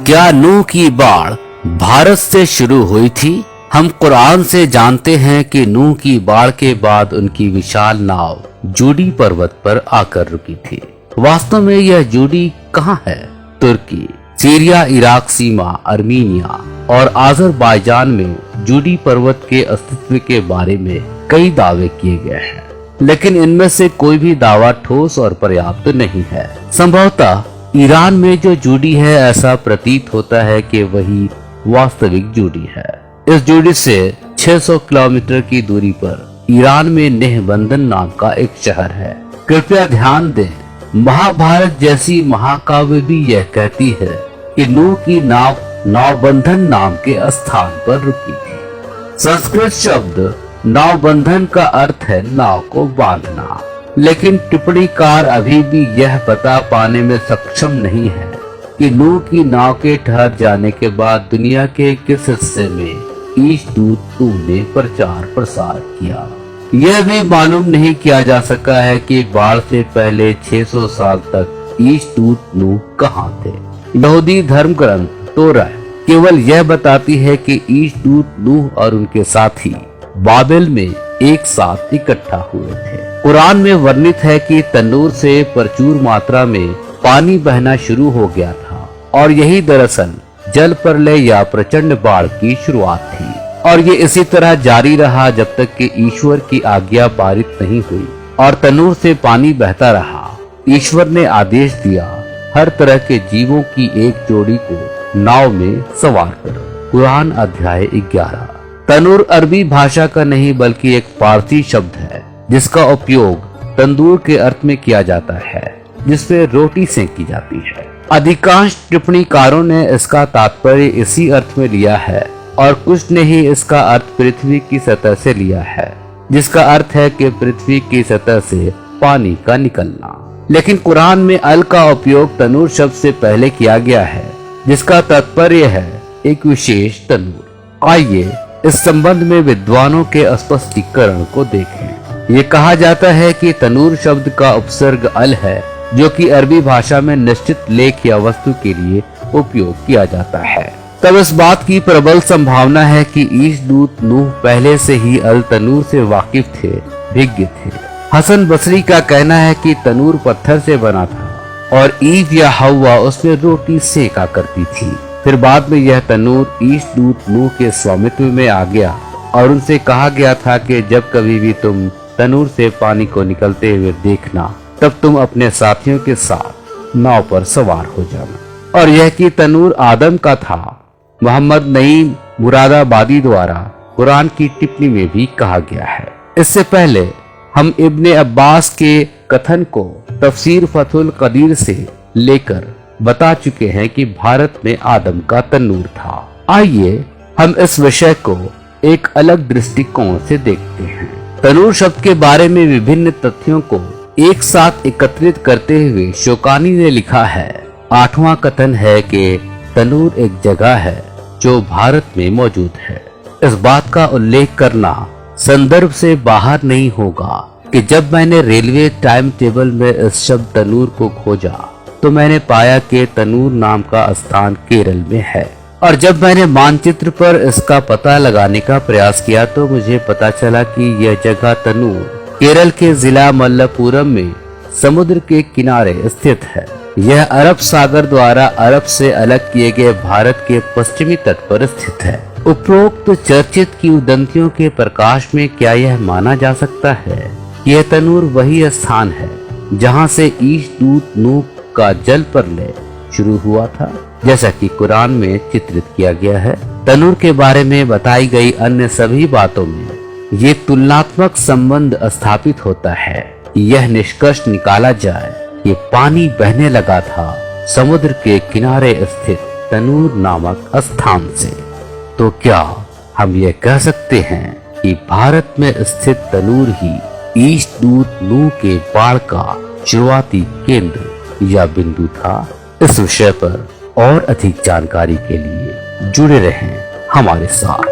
क्या नूह की बाढ़ भारत से शुरू हुई थी? हम कुरान से जानते हैं कि नूह की बाढ़ के बाद उनकी विशाल नाव जूडी पर्वत पर आकर रुकी थी। वास्तव में यह जूडी कहाँ है? तुर्की, सीरिया, इराक सीमा, अर्मीनिया और आज़रबाईजान में जूडी पर्वत के अस्तित्व के बारे में कई दावे किए गए हैं, लेकिन इनमें से कोई भी दावा ठोस और पर्याप्त नहीं है। संभवतः ईरान में जो जूडी है, ऐसा प्रतीत होता है कि वही वास्तविक जूडी है। इस जूडी से 600 किलोमीटर की दूरी पर ईरान में नेहबंदन नाम का एक शहर है। कृपया ध्यान दें, महाभारत जैसी महाकाव्य भी यह कहती है कि नूह की नाव नावबंधन नाम के स्थान पर रुकी थी। संस्कृत शब्द नावबंधन का अर्थ है नाव को बांधना, लेकिन टिप्पणीकार अभी भी यह बता पाने में सक्षम नहीं है कि नूह की नाव के ठहर जाने के बाद दुनिया के किस हिस्से में ईशदूत नूह ने प्रचार प्रसार किया। यह भी मालूम नहीं किया जा सका है कि बाढ़ से पहले 600 साल तक ईशदूत नूह कहाँ थे। यहूदी धर्म ग्रंथ तोरा केवल यह बताती है कि ईशदूत नूह और उनके साथी बाबेल में एक साथ इकट्ठा हुए थे। कुरान में वर्णित है कि तंदूर से प्रचुर मात्रा में पानी बहना शुरू हो गया था और यही दरअसल जल प्रलय या प्रचंड बाढ़ की शुरुआत थी, और ये इसी तरह जारी रहा जब तक कि ईश्वर की आज्ञा पारित नहीं हुई और तंदूर से पानी बहता रहा। ईश्वर ने आदेश दिया, हर तरह के जीवों की एक जोड़ी को नाव में सवार करो। कुरान अध्याय 11। तनूर अरबी भाषा का नहीं बल्कि एक पारसी शब्द है जिसका उपयोग तंदूर के अर्थ में किया जाता है जिसमें रोटी सेंकी जाती है। अधिकांश टिप्पणीकारों ने इसका तात्पर्य इसी अर्थ में लिया है और कुछ ने ही इसका अर्थ पृथ्वी की सतह से लिया है, जिसका अर्थ है कि पृथ्वी की सतह से पानी का निकलना। लेकिन कुरान में अल का उपयोग तनूर शब्द से पहले किया गया है जिसका तात्पर्य है एक विशेष तनूर। आइए इस संबंध में विद्वानों के स्पष्टीकरण को देखें। ये कहा जाता है कि तनूर शब्द का उपसर्ग अल है, जो कि अरबी भाषा में निश्चित लेख या वस्तु के लिए उपयोग किया जाता है। तब इस बात की प्रबल संभावना है कि ईशदूत नूह पहले से ही अल तनूर से वाकिफ थे, विज्ञ थे। हसन बसरी का कहना है कि तनूर पत्थर से बना था और ईव या हवा उसमें रोटी सेका करती थी। फिर बाद में यह तनूर ईशदूत नूह के स्वामित्व में आ गया और उनसे कहा गया था कि जब कभी भी तुम तनूर से पानी को निकलते हुए देखना, तब तुम अपने साथियों के साथ नाव पर सवार हो जाना। और यह कि तनूर आदम का था, मोहम्मद नईम मुरादाबादी द्वारा कुरान की टिप्पणी में भी कहा गया है। इससे पहले हम इब्ने अब्बास के कथन को तफसीर फतुल कदीर से लेकर बता चुके हैं कि भारत में आदम का तनूर था। आइए हम इस विषय को एक अलग दृष्टिकोण से देखते हैं। तनूर शब्द के बारे में विभिन्न तथ्यों को एक साथ एकत्रित करते हुए शौकानी ने लिखा है। 8वां कथन है कि तनूर एक जगह है जो भारत में मौजूद है। इस बात का उल्लेख करना संदर्भ से बाहर नहीं होगा कि जब मैंने रेलवे टाइम टेबल में इस शब्द तनूर को खोजा तो मैंने पाया कि तनूर नाम का स्थान केरल में है, और जब मैंने मानचित्र पर इसका पता लगाने का प्रयास किया तो मुझे पता चला कि यह जगह तनूर केरल के जिला मल्लपुरम में समुद्र के किनारे स्थित है। यह अरब सागर द्वारा अरब से अलग किए गए भारत के पश्चिमी तट पर स्थित है। उपरोक्त चर्चित किंवदंतियों के प्रकाश में क्या यह माना जा सकता है यह तनूर वही स्थान है जहां से ईशदूत नूह का जल प्रलय शुरू हुआ था, जैसा कि कुरान में चित्रित किया गया है। तनूर के बारे में बताई गई अन्य सभी बातों में ये तुलनात्मक संबंध स्थापित होता है। यह निष्कर्ष निकाला जाए कि पानी बहने लगा था समुद्र के किनारे स्थित तनूर नामक स्थान से, तो क्या हम ये कह सकते हैं कि भारत में स्थित तनूर ही ईशदूत नूह के बाढ़ का शुरुआती केंद्र या बिंदु था? इस विषय पर और अधिक जानकारी के लिए जुड़े रहें हमारे साथ।